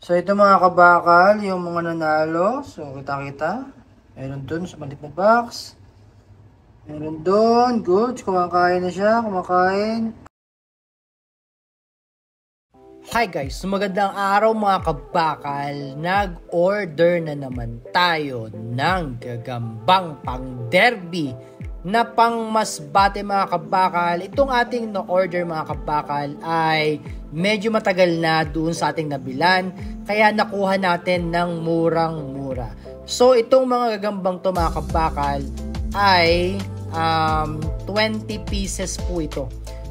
So ito mga kabakal, yung mga nanalo. So kita-kita. Meron dun sa maliit na box. Meron dun. Good. Kumakain na siya. Kumakain. Hi guys, magandang araw mga kabakal. Nag-order na naman tayo ng gagambang pang derby na pang masbate mga kabakal. Itong ating na-order mga kabakal ay medyo matagal na doon sa ating nabilan, kaya nakuha natin ng murang-mura. So itong mga gagambang to mga kabakal ay 20 pieces po ito.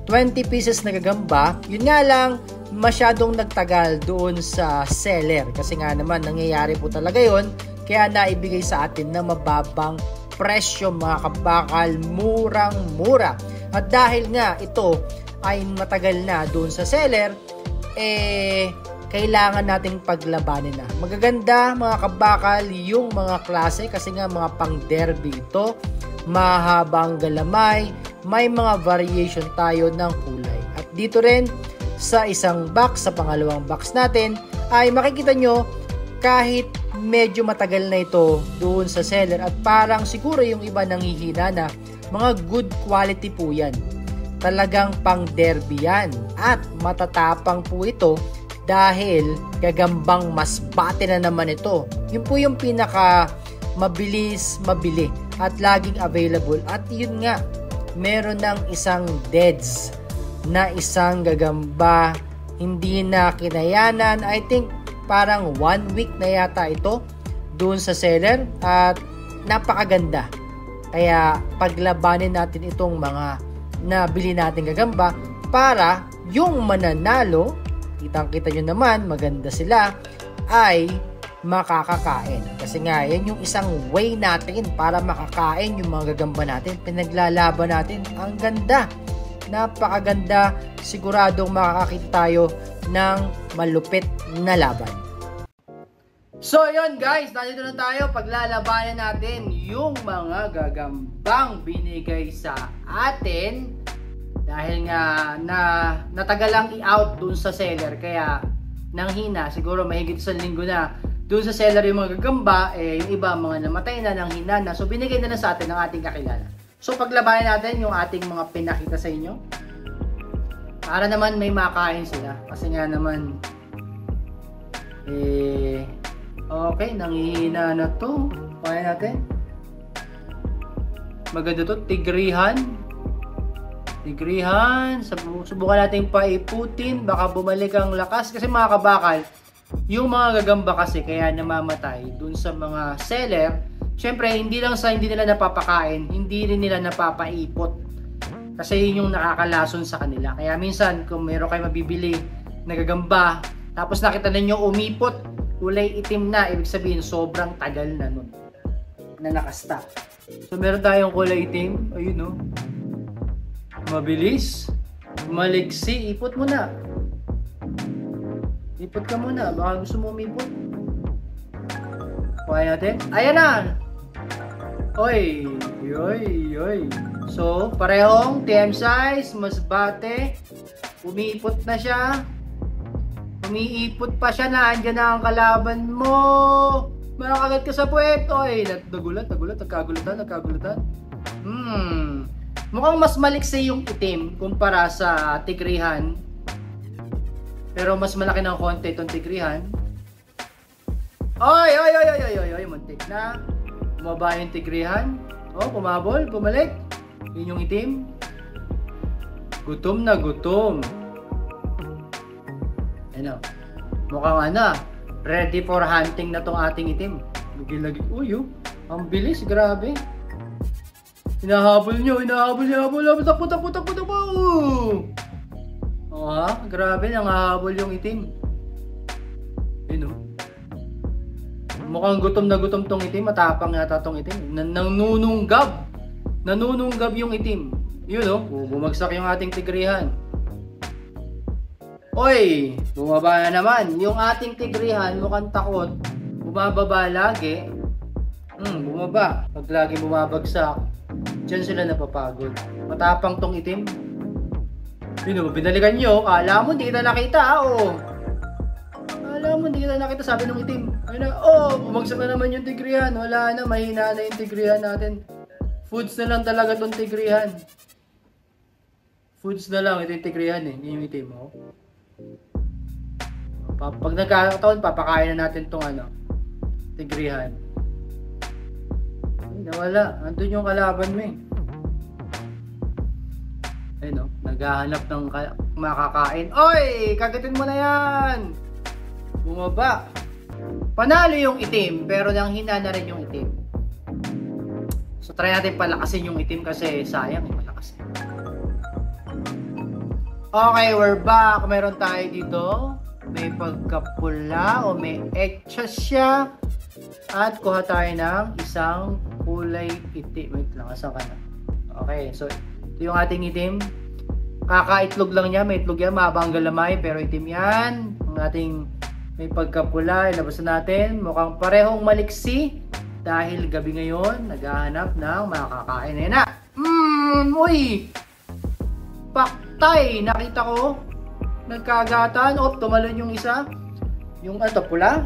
20 pieces na gagamba. Yun nga lang, masyadong nagtagal doon sa seller kasi nga naman nangyayari po talaga yon, kaya naibigay sa atin na mababang presyo mga kabakal, murang-mura. At dahil nga ito ay matagal na doon sa seller, kailangan nating paglabanin na. Magaganda mga kabakal yung mga klase kasi nga mga pang derby ito, mahabang galamay, may mga variation tayo ng kulay. At dito rin sa isang box, sa pangalawang box natin, ay makikita nyo kahit medyo matagal na ito doon sa seller at parang siguro yung iba nanghihina na, mga good quality po yan. Talagang pang derby yan at matatapang po ito dahil gagambang masbate na naman ito. Yun po yung pinaka mabilis mabili at laging available. At yun nga, meron ng isang deads na isang gagamba hindi na kinayanan. I think parang 1 week na yata ito doon sa seller at napakaganda. Kaya paglabanin natin itong mga nabili natin gagamba para yung mananalo, kitang-kita nyo naman, maganda sila, ay makakakain. Kasi nga, yan yung isang way natin para makakain yung mga gagamba natin. Pinaglalaban natin. Ang ganda. Napakaganda. Siguradong makakakita tayo ng malupit na laban. So, yun guys. Nandito na tayo. Paglalabanan natin yung mga gagambang binigay sa atin. Dahil nga natagalang i-out dun sa seller. Kaya nanghina. Siguro mahigit sa linggo na doon sa seller yung mga gagamba, yung iba mga namatay na, nanghina na. So binigay na sa atin ng ating kakilala. So paglabanan natin yung ating mga pinakita sa inyo. Para naman may makain sila. Kasi nga naman, okay, nanghihina na to. Kaya natin. Maganda to, tigrihan. Tigrihan. Subukan natin paiputin. Baka bumalik ang lakas. Kasi mga kabakal, yung mga gagamba kasi kaya namamatay dun sa mga seller, syempre hindi nila napapakain, hindi rin nila napapaipot kasi yun yung nakakalason sa kanila. Kaya minsan kung meron kayo mabibili na gagamba tapos nakita ninyo umipot, kulay itim na, ibig sabihin sobrang tagal na nun na nakasta. So meron tayong kulay itim, ayun no, mabilis, maliksi, ipot mo na. Ipot ka muna, baka gusto mo umipot. Kaya natin. Ayan na! Oy! Yoy! Yoy! So, parehong TM size, masbate. Umiipot na siya. Umiipot pa siya na. Andyan na ang kalaban mo. Makakagat ka sa puwet. Oy! Nagulat. Nagkagulatan. Mukhang mas maliksi yung itim kumpara sa tigrihan. Pero mas malaki ng konti itong tigrihan. Oy! Muntik na. Bumaba yung tigrihan. Oh, pumabol, bumalik. Yun yung itim. Gutom na gutom. Ano? Mukhang ready for hunting na tong ating itim. Lagi-lagi. Uy, ang bilis, grabe. Hinahabol nyo. Takbo. Grabe, nangahabol yung itim. Yun. Mukhang gutom na gutom tong itim. Matapang yata tong itim. Nanununggab yung itim. Yun bumagsak yung ating tigrihan. Oy, bumaba na naman. Yung ating tigrihan mukhang takot. Bumababa lagi. Bumaba. Pag lagi bumabagsak, diyan sila napapagod. Matapang tong itim. Binalikan nyo, kala mo hindi kita nakita, Wala mo, hindi kita nakita, sabi ng itim. Ayun na, oh, bumagsak na naman yung tigrihan. Wala na, mahina na yung tigrihan natin. Foods na lang talaga tong tigrihan. Foods na lang, ito yung tigrihan eh, yung itim. Oh. Pag nagkataon, papakain na natin tong ano, tigrihan. Ay, nawala, andun yung kalaban mo eh. Ayun, no? Naghahanap ng makakain. Oy! Kagatin mo na yan! Bumaba. Panalo yung itim, pero nang hina na rin yung itim. So try natin palakasin yung itim kasi sayang yung malakas. Okay, we're back. Meron tayo dito. May pagkapula o may etchas siya. At kuha tayo ng isang kulay itim. Wait lang, asan ka na? Okay, so ito yung ating itim. Kakaitlog lang niya, may itlog yan, mahabang galamay, pero itim yan. Ang ating may pagkapula, ilabas na natin. Mukhang parehong maliksi dahil gabi ngayon, naghahanap ng makakain. Ayan na! Uy! Paktay! Nakita ko, nagkagatan. O, tumalon yung isa. Yung ito, pula.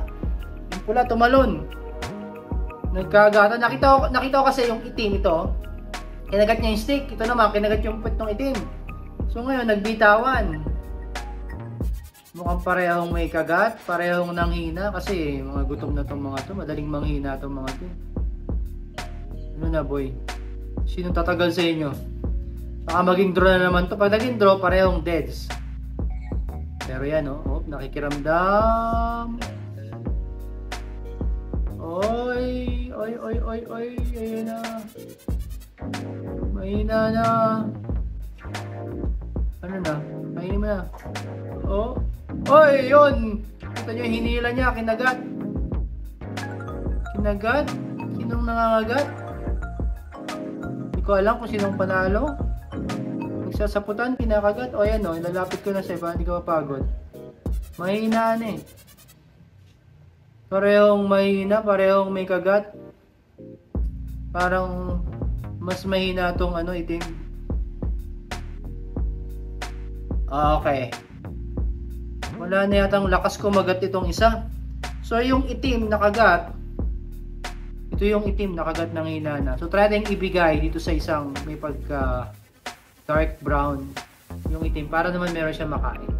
Yung pula, tumalon. Nagkagatan. Nakita ko kasi yung itim ito. Kinagat niya yung stick. Ito naman, kinagat yung puwet ng itim. So ngayon, nagbitawan. Mukhang parehong may kagat, parehong nanghina kasi mga gutom na tong mga to, madaling manghina tong mga to. Ano na boy? Sino tatagal sa inyo? Baka maging draw na naman to. Pag naging draw, parehong deads. Pero yan oh, nakikiramdam. Oy, ayun na. Mahina na. Ano na? Mahina na. Oh. Oy, yun! Kita nyo, hinila niya, kinagat. Kinagat? Sinong nangangagat? Hindi ko alam kung sinong panalo. Nagsasaputan, kinakagat. O yan o, ilalapit ko na siya, hindi ko mapagod. Mahina na eh. Parehong mahina, parehong may kagat. Parang mas mahina tong ano, itim. Okay. Wala na yatang lakas kumagat itong isa. So yung itim nakagat. Ito yung itim nakagat ng hinana. So try natin ibigay dito sa isang may pagka dark brown yung itim para naman meron siya makain.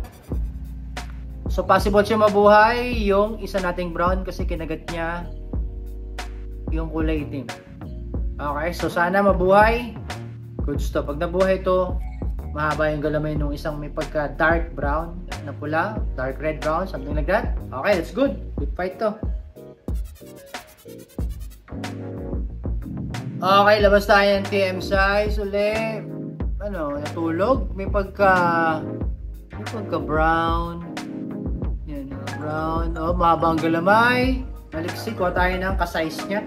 So possible siya mabuhay yung isa nating brown kasi kinagat niya yung kulay itim. Okay, so sana mabuhay. Good stuff. Pag nabuhay ito, mahaba yung galamay nung isang may pagka dark brown na pula, dark red brown, something like that. Okay, that's good. Good fight to. Okay, labas tayo ng TM size ulit. Ano, natulog. May pagka brown. Yan, brown. Oh, mahaba ang galamay. Maliksik. Kuha tayo ng ka-size niya.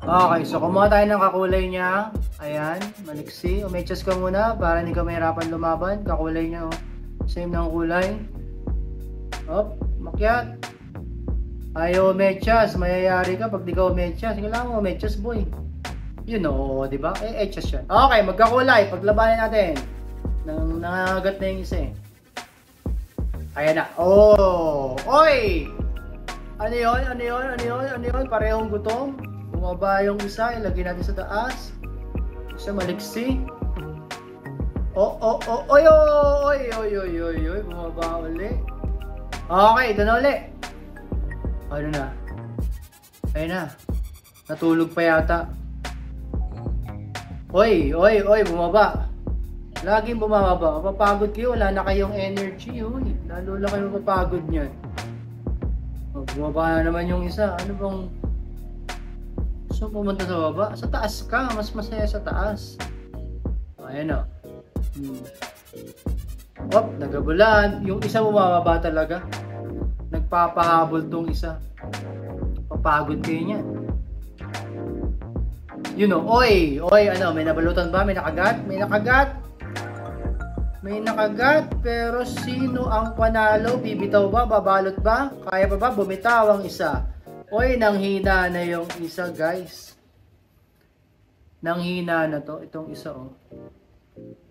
Okay, so kumuha tayo ng kakulay niya. Ayan, maliksi. Umechas ka muna para hindi ka mahirapan lumaban. Kakulay niya, oh. Same ng kulay. Hop, makyat. Ayaw umechas. Mayayari ka pag di ka umechas. Kailangan mo umechas, boy. You know, di ba? Echas siya. Okay, magkakulay. Paglabanan natin. Nangangagat na yung isa eh. Ayan na. Oh! Oy! Ano yun? Ano yun? Ano yun? Ano yun? Parehong gutom. Bumaba yung isa. Ilagay natin sa taas. Isa maliksi. Oy, bumaba uli. Okay, ito na uli. Ano na? Ayun na. Natulog pa yata. Oy, bumaba. Laging bumababa. Mapapagod kayo, wala na kayong energy. Uy, lalo lang kayo mapapagod niyan. Bumaba na naman yung isa. Ano bang... So, pumunta sa baba. Sa taas ka. Mas masaya sa taas. Ayan o. Op, nagabulan. Yung isa bumababa talaga. Nagpapahabol tong isa. Papagod kayo niyan. You know, oy, ano, may nabalutan ba? May nakagat? May nakagat? May nakagat, pero sino ang panalo? Bibitaw ba? Babalot ba? Kaya pa ba? Bumitaw ang isa. Oy, nanghina na yung isa, guys. Nanghina na to. Itong isa, oh.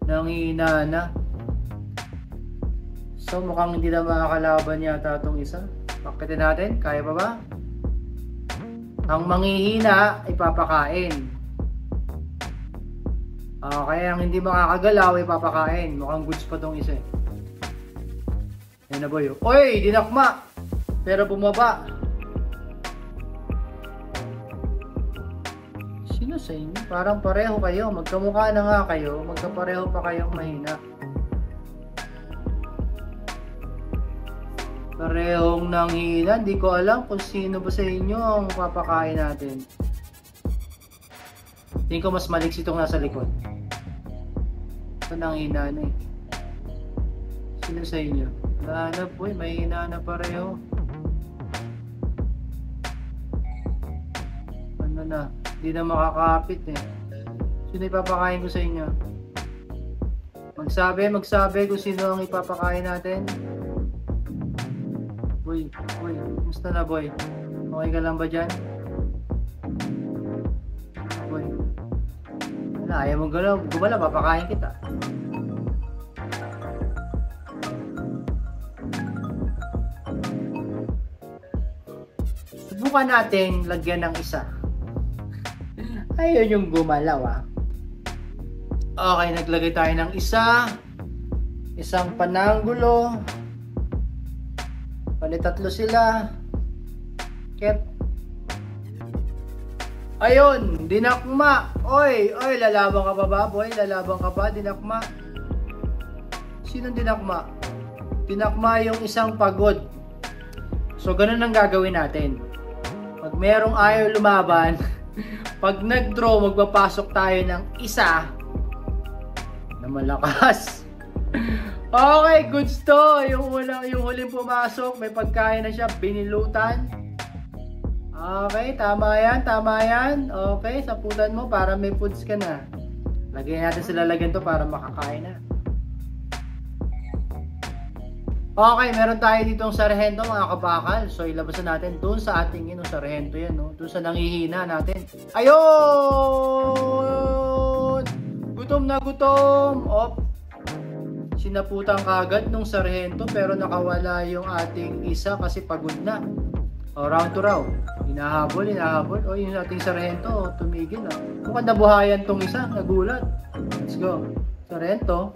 Nanghina na. So mukhang hindi na makakalaban yata itong isa. Pakitin natin, kaya pa ba? Ang manghihina, ipapakain. Kaya ang hindi makakagalaw, ipapakain. Mukhang goods pa itong isa. Yan na boy. Oy, dinakma! Pero bumaba. Sino sa inyo? Parang pareho kayo. Magkamukha na nga kayo. Magkapareho pa kayong mahina. Parehong nanghina. Hindi ko alam kung sino ba sa inyo ang papakain natin. Tingin ko mas maliksi itong nasa likod. Ito nanghina na eh. Sino sa inyo? Wala na po eh. Mahina na pareho. Ano na? Hindi na makakapit eh. Sino ipapakain ko sa inyo? Magsabi kung sino ang ipapakain natin. Boy, kumusta na boy? Okay ka lang ba dyan? Boy. Wala, ayaw mong gumala, papakain kita. Subukan natin lagyan ng isa. Ayaw yung gumalaw ah. Okay, naglagay tayo ng isa. Isang pananggulo. Tatlo sila. Ket. Ayun, dinakma. Oy, lalaban ka pa ba, boy? Lalaban ka pa, dinakma. Sino dinakma? Dinakma yung isang pagod. So, ganun ang gagawin natin. Pag merong ayaw lumaban, pag nag-draw, magpapasok tayo ng isa na malakas. Okay, goods to. Yung huling pumasok, may pagkain na siya, binilutan. Okay, tama yan. Okay, saputan mo para may foods ka na. Lagyan natin sila lagyan to para makakain na. Okay, meron tayo ditong sarhento mga kabakal. So, ilabasan natin dun sa ating sarhento yan, no? Dun sa nanghihina natin. Ayun! Gutom na gutom! Sinaputan kagad nung sarhento pero nakawala yung ating isa kasi pagod na. Round to round. Hinahabol. Yung ating sarhento, tumigil ah. Mukhang nabuhayan tong isa, nagulat. Let's go. Sarhento.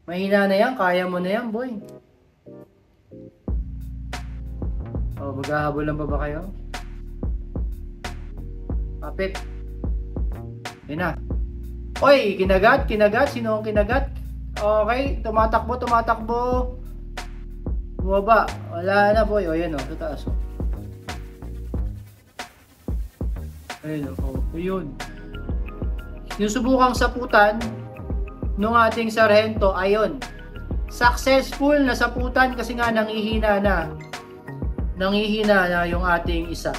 Mahina na yan, kaya mo na yan, boy. Maghahabolan pa ba kayo? Kapit. Yan na. Oy, kinagat. Sino ang kinagat? Okay, tumatakbo. Bumaba. Wala na, boy. Yan o, sa taas o. Ayun o. Ayun. Yung subukang saputan nung ating sarhento, ayun. Successful na saputan kasi nga nanghihina na yung ating isa.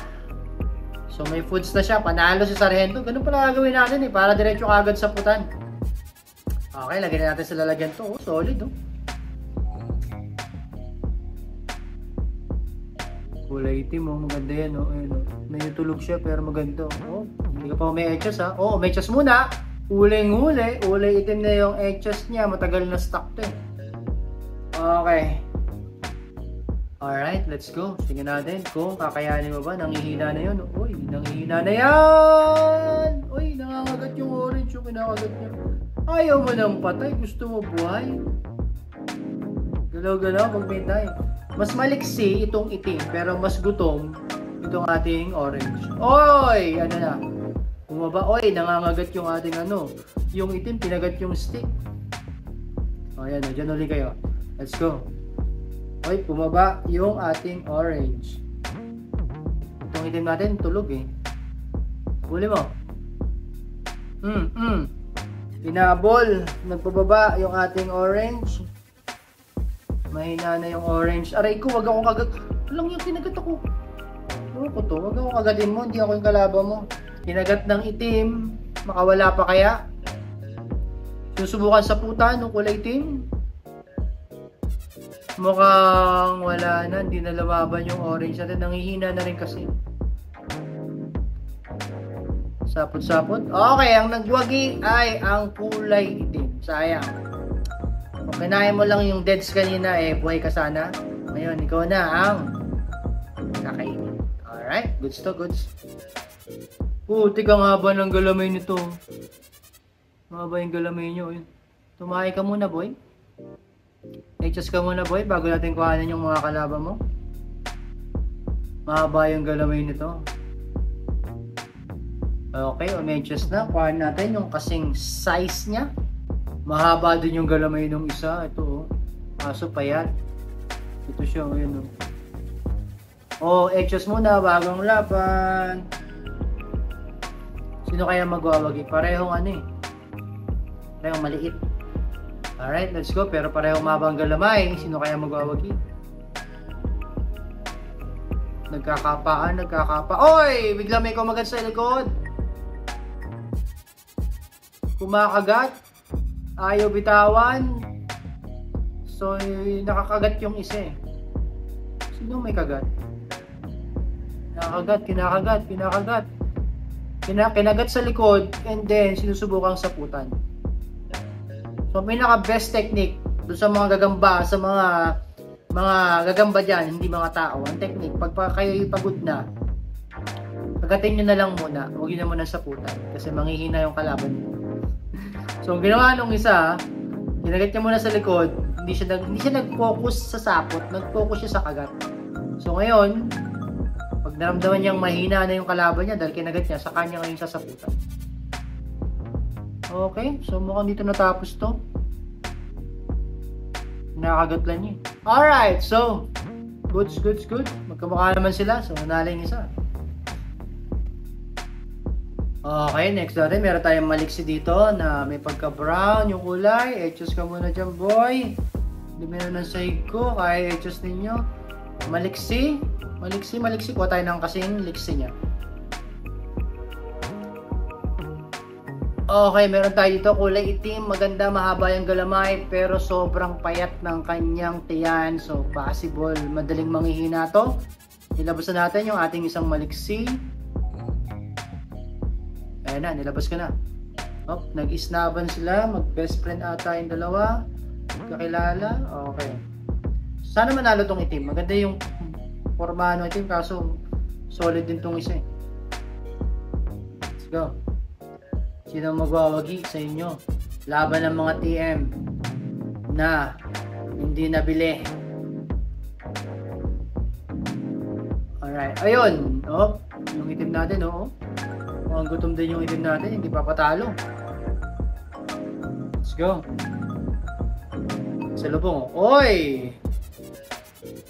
So may foods na siya, panalo si sarhento. Ganun pala gagawin natin para diretso kagad saputan. Okay, lagyan natin sa lalagyan to. Solid Kulay itim maganda yan Medyo tulog siya pero maganda hindi ka pa may etchas ha. May etchas muna. Ulay itim na yung etchas niya. Matagal na stock to Okay. Alright, let's go. Tingnan natin kung kakayanin mo ba. Nanghihina na yun. Nanghihina na yan! Nangangagat yung orange yung kinakagat niya. Ayaw mo nang patay. Gusto mo buhay. Galaw-galaw pag may time. Mas maliksi itong itim pero mas gutom itong ating orange. Ano na? Bumaba. Nangangagat yung ating yung itim, pinagat yung stick. Ayan dyan ulit kayo. Let's go. Bumaba yung ating orange. Itong itim natin, tulog Huli mo. Pinabol. Nagpababa yung ating orange. Mahina na yung orange. Aray ko, wag akong kagat. Alam yung kinagat ako. Wag akong kagatin mo. Hindi ako yung kalaban mo. Kinagat ng itim. Makawala pa kaya? Susubukan sa puta nung kulay itim. Mukhang wala na, hindi na lumaban yung orange natin. Nanghihina na rin kasi. Sapot-sapot. Okay, ang nagwagi ay ang kulay itim. Sayang. Kung kinain mo lang yung deads kanina, buhay ka sana. Ngayon, ikaw na ang kakainin. Alright, goods to goods. Putik ang haba ng galamay nito. Mahaba yung galamay nyo. Tumahay ka muna, boy. Adjust ka muna, boy, bago natin kuhanin yung mga kalaban mo. Mahaba yung galamay nito. Okay, umedyas na. Kuhanin natin yung kasing size niya. Mahaba din yung galamay ng isa. Ito, kaso payat. Ito siya, ayun. Adjust muna, bagong laban. Sino kaya magwawagi? Parehong parehong maliit. Alright, let's go. Pero parehong mabang galamay. Sino kaya magwawagi? Nagkakapaan. Oy! Bigla may kumagat sa likod. Kumakagat. Ayaw bitawan. So, nakakagat yung isa. Sino may kagat? Kinakagat. Kinagat sa likod and then sinusubukang saputan. So pinaka-best technique doon sa mga gagamba, sa mga gagamba diyan, hindi mga tao. Ang technique, pag kayo pagod na, kagatin niyo na lang muna. Huwag niyo na muna saputan kasi manghihina yung kalaban niyo. So ang ginawa nung isa, kinagat niya muna sa likod, hindi siya nag-focus sa sapot, nag-focus siya sa kagat. So ngayon, pag naramdaman niyang mahina na yung kalaban niya dahil kinagat niya, sa kanya ngayon sasaputan. Okay, so mukhang dito natapos to. Nakakagat lang niya. Alright, so goods. Magkamukha naman sila, so nanalo yung isa. Okay, next natin, meron tayong maliksi dito na may pagka-brown yung kulay. Adjust ka muna dyan, boy. Hindi meron ng sahig ko, kaya adjust ninyo. Maliksi. Kuha tayo ng kasing liksi niya. Okay, meron tayo dito kulay itim, maganda, mahaba yung galamay, pero sobrang payat ng kanyang tiyan. So, possible, madaling manghihina to. Nilabas na natin yung ating isang maliksi. Ayan na, nilabas ka na. Nag-isnaban sila, mag-best friend ata yung dalawa. Kakilala, okay. Sana manalo tong itim. Maganda yung formano itim, kaso solid din tong isa. Let's go. Sino magwawagi sa inyo? Laban ng mga TM na hindi nabili. Alright, ayun. Yung itim natin, ang gutom din yung itim natin, hindi papatalo. Let's go. Salubong. Oy!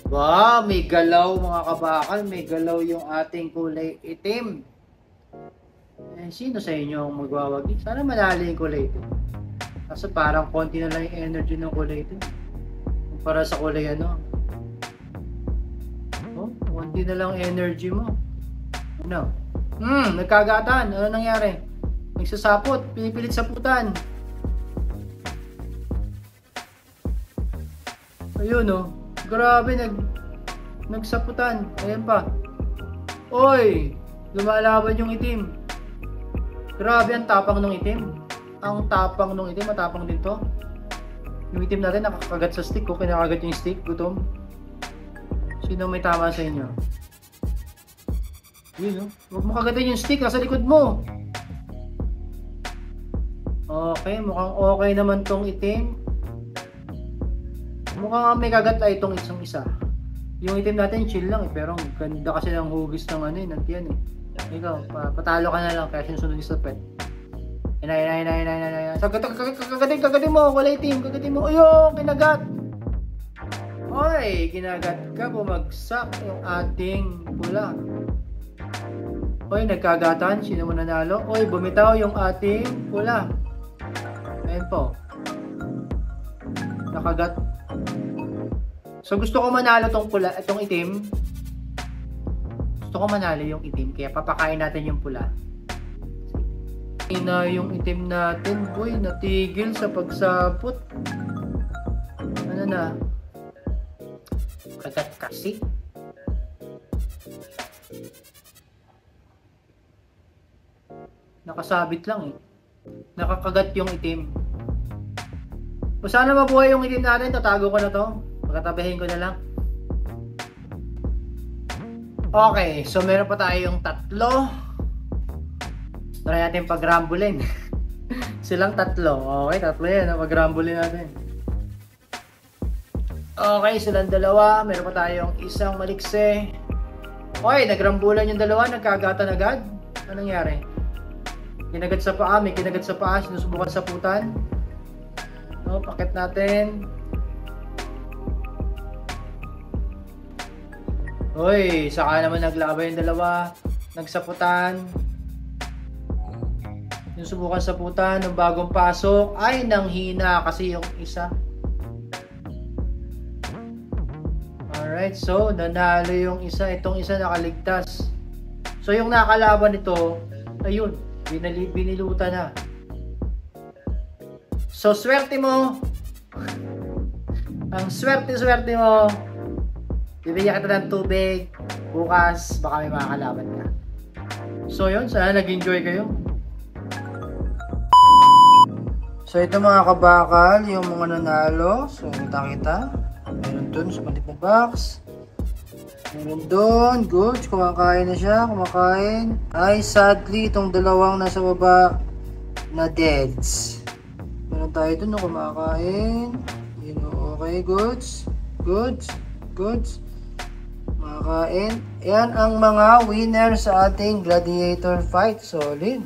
Wow, may galaw mga kabakal. May galaw yung ating kulay itim. Sino sa inyo ang magwawagi? Sana manalo yung kulay itim. Kasi parang konti na lang yung energy ng kulay itim. Para sa kulay konti na lang energy mo. Nagkagatan. Ano nangyari? Nagsasapot. Pinipilit saputan. Ayun, grabe, nagsaputan. Ayan pa. Oy! Lumalaban yung itim. Grabe ang tapang ng itim. Ang tapang ng itim. Matapang din to. Yung itim natin nakakagat sa stick. Kinakagat yung stick. Gutom. Sino may tama sa inyo? Yun, huwag mo kagatin yung stick. Nasa likod mo. Okay. Mukhang okay naman tong itim. Mukhang may kagat ay itong isang isa. Yung itim natin chill lang pero ang ganda kasi ng hugis ng ng tiyan Ikaw, patalo ka na lang kaya sinusunod sa pet. Inay. Kagatin mo, kulay itim, kagatin mo. Ayun, kinagat. Oy, kinagat ka, bumagsak yung ating pula. Oy, nagkagatan, sino mo nanalo? Oy, bumitaw yung ating pula. Ayan po. Nakagat. So gusto ko manalo tong pula, itong itim. Gusto ko manalo yung itim, kaya papakain natin yung pula. Na yung itim natin, boy, natigil sa pagsapot. Ano na? Kagat kasi. Nakasabit lang eh. Nakakagat yung itim. O sana mabuhay yung itim natin. Tatago ko na to. Pagkatabihin ko na lang. Okay, so meron pa tayong tatlo. Try natin pag-rambulin. Silang tatlo. Okay, tatlo yan. Pag-rambulin natin. Okay, silang dalawa. Meron pa tayong isang malikse. Okay, nagrambulan yung dalawa. Nagkagatan agad. Anong nangyari? Kinagat sa paa. May kinagat sa paa. Sinusubukan sa putan. So, pakit natin. Hoy, saka naman naglabay yung dalawa. Nagsaputan. Yung subukan sa putan ng bagong pasok ay nanghina kasi yung isa. Alright, so nanalo yung isa. Itong isa nakaligtas. So yung nakalaban nito, ayun, binilutan na. So swerte mo. Ang swerte mo. Bibigyan kita ng tubig. Bukas, baka may makakalaban ka. So yun, sana nag-enjoy kayo. So ito mga kabakal, yung mga nanalo. So kita. Meron dun sa maliit na box. Meron dun. Good. Kumakain na siya. Kumakain. Ay, sadly, itong dalawang nasa baba na deads. Meron tayo dun na kumakain. Yun, okay. Goods. Kumakain. Yan ang mga winner sa ating gladiator fight. Solid.